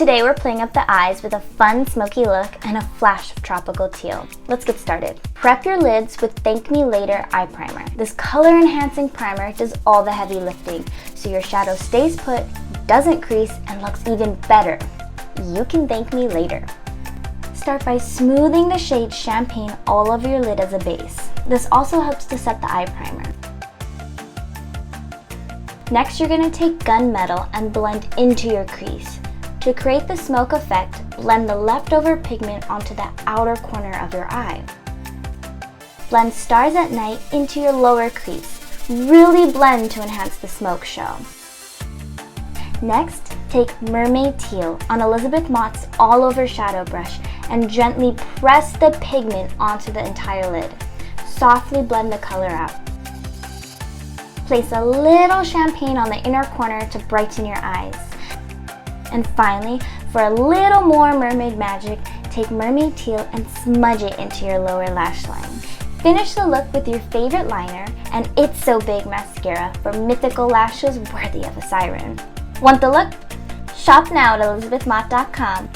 Today we're playing up the eyes with a fun smoky look and a flash of tropical teal. Let's get started. Prep your lids with Thank Me Later eye primer. This color enhancing primer does all the heavy lifting, so your shadow stays put, doesn't crease, and looks even better. You can thank me later. Start by smoothing the shade Champagne all over your lid as a base. This also helps to set the eye primer. Next, you're going to take Gunmetal and blend into your crease. To create the smoke effect, blend the leftover pigment onto the outer corner of your eye. Blend Stars at Night into your lower crease. Really blend to enhance the smoke show. Next, take Mermaid Teal on Elizabeth Mott's all-over shadow brush and gently press the pigment onto the entire lid. Softly blend the color out. Place a little champagne on the inner corner to brighten your eyes. And finally, for a little more mermaid magic, take Mermaid Teal and smudge it into your lower lash line. Finish the look with your favorite liner and It's So Big mascara for mythical lashes worthy of a siren. Want the look? Shop now at elizabethmott.com.